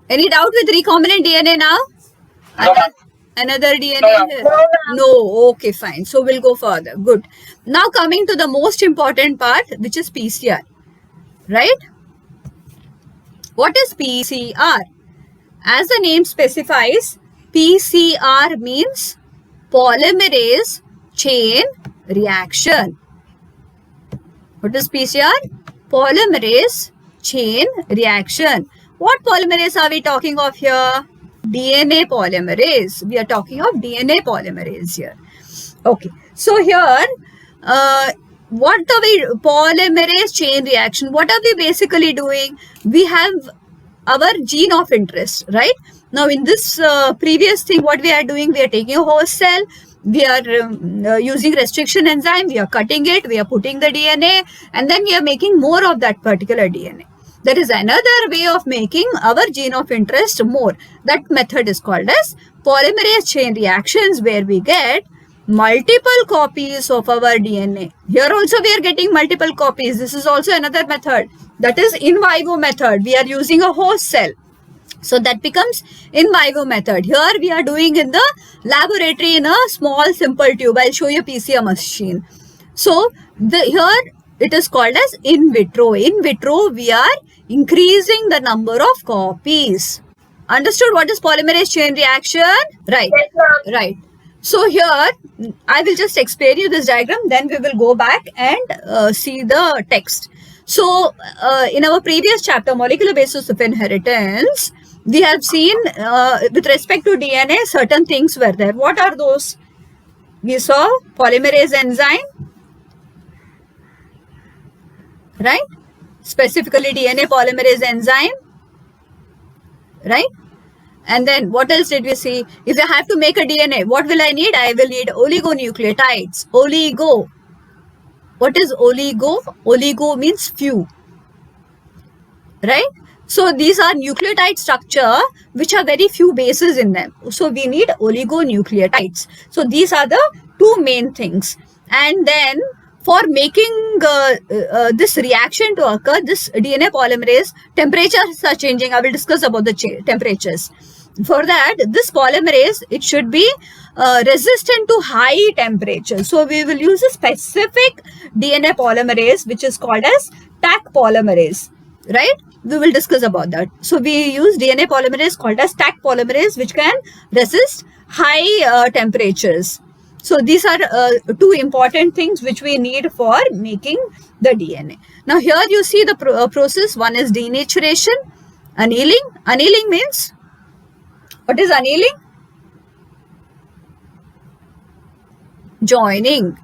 Any doubt with recombinant DNA now? Another DNA here? No. Okay, fine. So we'll go further. Good. Now coming to the most important part, which is PCR. Right? What is PCR? As the name specifies, PCR means polymerase chain reaction. What is PCR? Polymerase chain reaction. What polymerase are we talking of here? DNA polymerase. We are talking of DNA polymerase here. Okay. So here, what are we, polymerase chain reaction, what are we basically doing? We have our gene of interest, right? Now in this previous thing, what we are doing, we are taking a host cell, we are using restriction enzyme, we are cutting it, we are putting the DNA, and then we are making more of that particular DNA. That is another way of making our gene of interest more. That method is called as polymerase chain reactions, where we get multiple copies of our DNA. Here also we are getting multiple copies. This is also another method. That is in vivo method. We are using a host cell. So that becomes in vivo method. Here we are doing in the laboratory in a small simple tube. I'll show you PCR machine. So here it is called as in vitro. In vitro we are increasing the number of copies. Understood what is polymerase chain reaction? Right. Right. So here I will just explain you this diagram, then we will go back and see the text. So in our previous chapter, molecular basis of inheritance, we have seen with respect to DNA, certain things were there. What are those? We saw polymerase enzyme, right? Specifically DNA polymerase enzyme, right? And then what else did we see? If I have to make a DNA, what will I need? I will need oligonucleotides. Oligo. What is oligo? Oligo means few. Right? So these are nucleotide structure which are very few bases in them. So we need oligonucleotides. So these are the two main things. And then for making this reaction to occur, this DNA polymerase, temperatures are changing. I will discuss about the temperatures. For that, this polymerase, it should be resistant to high temperatures. So we will use a specific DNA polymerase which is called as Taq polymerase, right? We will discuss about that. So we use DNA polymerase called as Taq polymerase which can resist high temperatures. So these are two important things which we need for making the DNA. Now here you see the process. One is denaturation, annealing. Annealing means, what is annealing? Joining.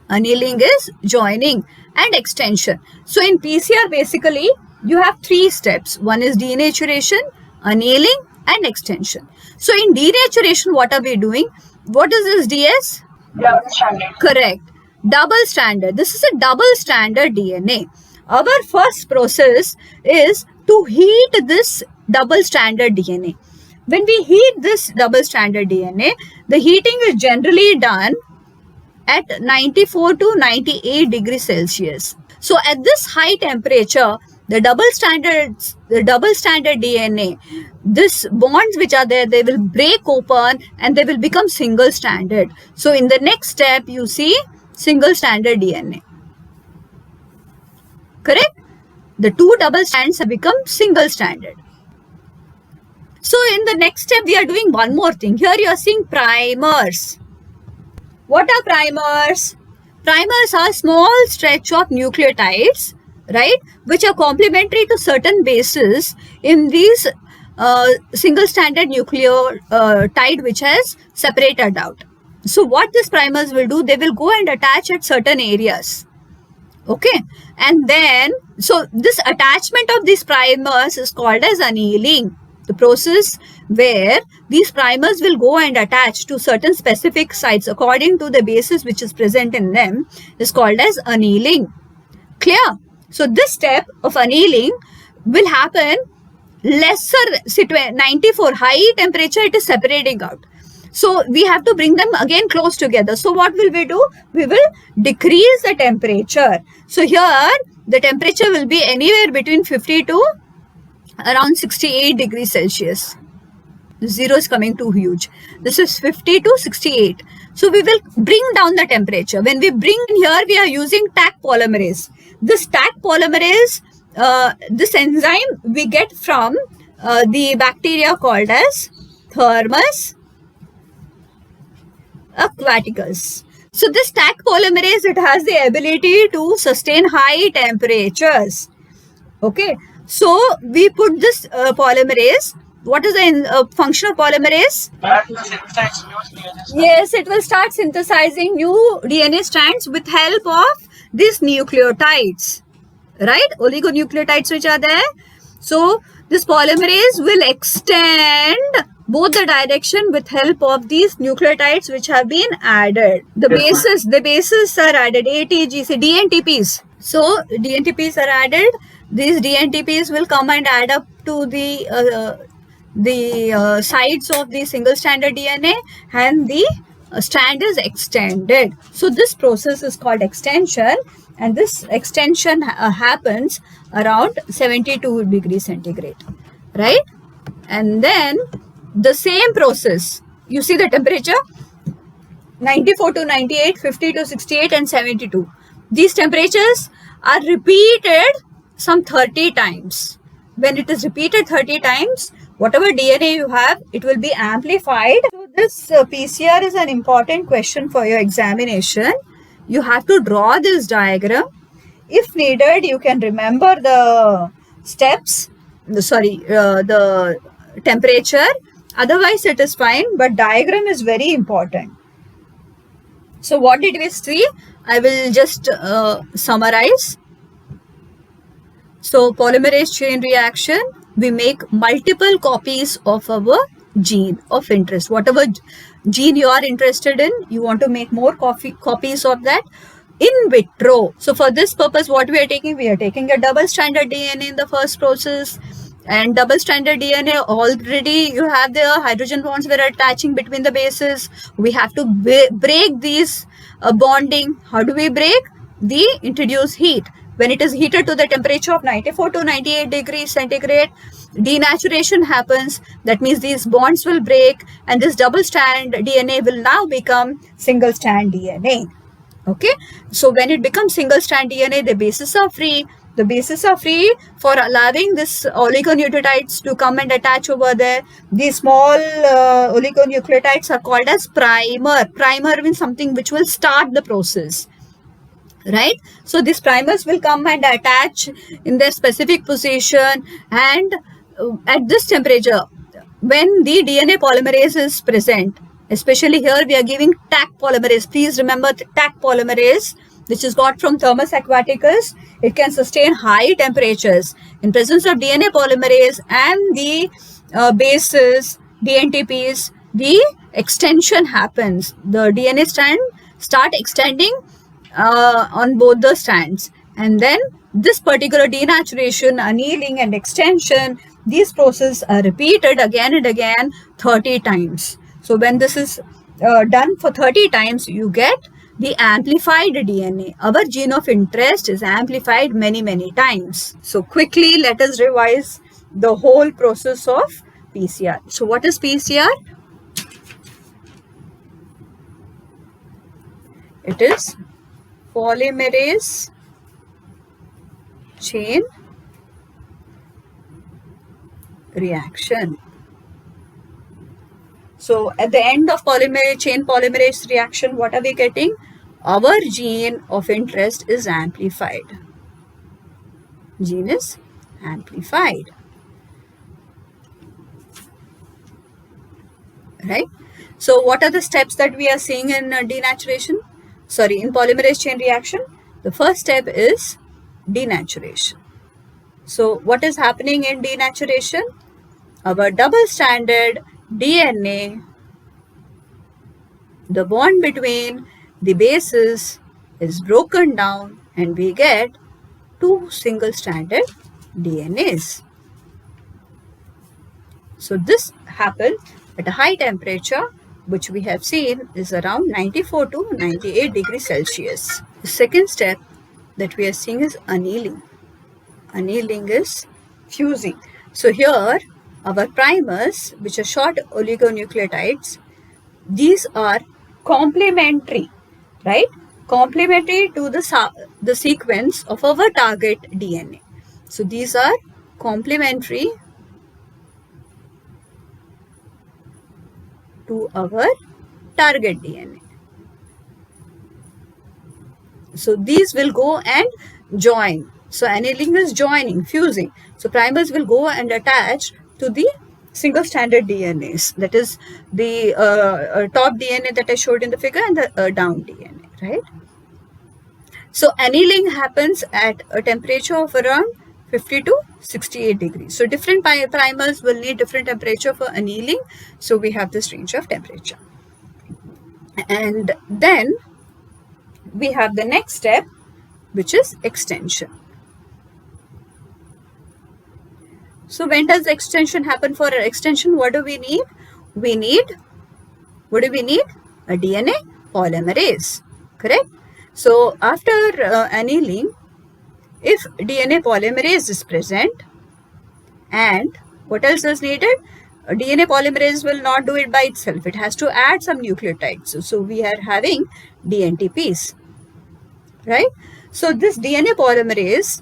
Annealing is joining, and extension. So in PCR basically you have three steps. One is denaturation, annealing and extension. So in denaturation, what are we doing? What is this DS? Double stranded. Correct. Double stranded. This is a double stranded DNA. Our first process is to heat this double stranded DNA. When we heat this double stranded DNA, the heating is generally done at 94 to 98 degrees Celsius. So at this high temperature, the double stranded DNA, this bonds which are there, they will break open and they will become single stranded. So in the next step, you see single stranded DNA. Correct? The two double strands have become single stranded. So in the next step, we are doing one more thing. Here you are seeing primers. What are primers? Primers are small stretch of nucleotides, right, which are complementary to certain bases in these single stranded nucleotide which has separated out. So what these primers will do, they will go and attach at certain areas. Okay, and then so this attachment of these primers is called as annealing. The process where these primers will go and attach to certain specific sites according to the basis which is present in them is called as annealing. Clear? So this step of annealing will happen lesser 94 high temperature, it is separating out. So we have to bring them again close together. So what will we do? We will decrease the temperature. So here the temperature will be anywhere between 50 to around 68 degrees Celsius. 0 is coming too huge. This is 50 to 68. So we will bring down the temperature. When we bring here, we are using Taq polymerase. This Taq polymerase, this enzyme we get from the bacteria called as Thermus aquaticus. So this Taq polymerase, it has the ability to sustain high temperatures. Okay, so we put this polymerase. What is the function of polymerase? Yes, it will start synthesizing new DNA strands with help of these nucleotides, right? Oligonucleotides which are there. So this polymerase will extend both the direction with help of these nucleotides which have been added. The bases are added, ATGC, DNTPs. So DNTPs are added. These DNTPs will come and add up to the sides of the single stranded DNA, and the strand is extended. So this process is called extension, and this extension happens around 72 degrees centigrade, right? And then the same process, you see the temperature 94 to 98, 50 to 68 and 72. These temperatures are repeated some 30 times. When it is repeated 30 times, whatever DNA you have, it will be amplified. So this PCR is an important question for your examination. You have to draw this diagram. If needed, you can remember the steps, the temperature. Otherwise, it is fine, but diagram is very important. So what did we see? I will just summarize. So polymerase chain reaction, we make multiple copies of our gene of interest. Whatever gene you are interested in, you want to make more copies of that in vitro. So for this purpose, what we are taking? We are taking a double-stranded DNA in the first process. And double-stranded DNA, already you have the hydrogen bonds were attaching between the bases. We have to break these bonding. How do we break? We introduce heat. When it is heated to the temperature of 94 to 98 degrees centigrade, denaturation happens. That means these bonds will break, and this double-strand DNA will now become single-strand DNA. Okay, so when it becomes single-strand DNA, the bases are free. The bases are free for allowing this oligonucleotides to come and attach over there. These small oligonucleotides are called as primer. Primer means something which will start the process, right? So these primers will come and attach in their specific position, and at this temperature, when the DNA polymerase is present, especially here we are giving Taq polymerase. Please remember Taq polymerase, which is got from Thermus aquaticus. It can sustain high temperatures. In presence of DNA polymerase and the bases, DNTPs, the extension happens. The DNA strand start extending on both the strands. And then this particular denaturation, annealing and extension, these processes are repeated again and again 30 times. So when this is done for 30 times, you get the amplified DNA. Our gene of interest is amplified many times. So quickly let us revise the whole process of PCR. So what is PCR? It is polymerase chain reaction. So at the end of chain polymerase reaction, what are we getting? Our gene of interest is amplified. Gene is amplified. Right? So what are the steps that we are seeing in denaturation? Sorry, in polymerase chain reaction? The first step is denaturation. So what is happening in denaturation? Our double-stranded DNA, the bond between the bases is broken down, and we get two single-stranded DNAs. So this happens at a high temperature, which we have seen is around 94 to 98 degrees Celsius. The second step that we are seeing is annealing. Annealing is fusing. So here our primers, which are short oligonucleotides, these are complementary, right? Complementary to the sequence of our target DNA. So these are complementary to our target DNA. So these will go and join. So annealing is joining, fusing. So primers will go and attach to the single stranded DNAs. That is the top DNA that I showed in the figure and the down DNA, right? So annealing happens at a temperature of around 50 to 68 degrees. So different primers will need different temperature for annealing. So we have this range of temperature. And then we have the next step, which is extension. So when does extension happen? For extension, what do we need? What do we need? A DNA polymerase, correct? So after annealing, if DNA polymerase is present, and what else is needed? A DNA polymerase will not do it by itself. It has to add some nucleotides. So we are having DNTPs, right? So this DNA polymerase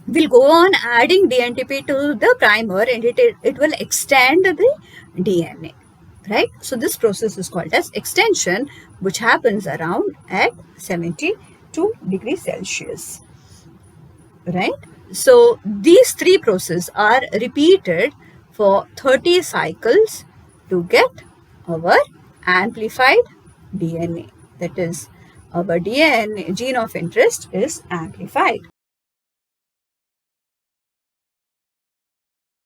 will go on adding DNTP to the primer, and it will extend the DNA, right? So this process is called as extension, which happens around at 72 degrees Celsius, right? So these three processes are repeated for 30 cycles to get our amplified DNA. That is, our DNA gene of interest is amplified.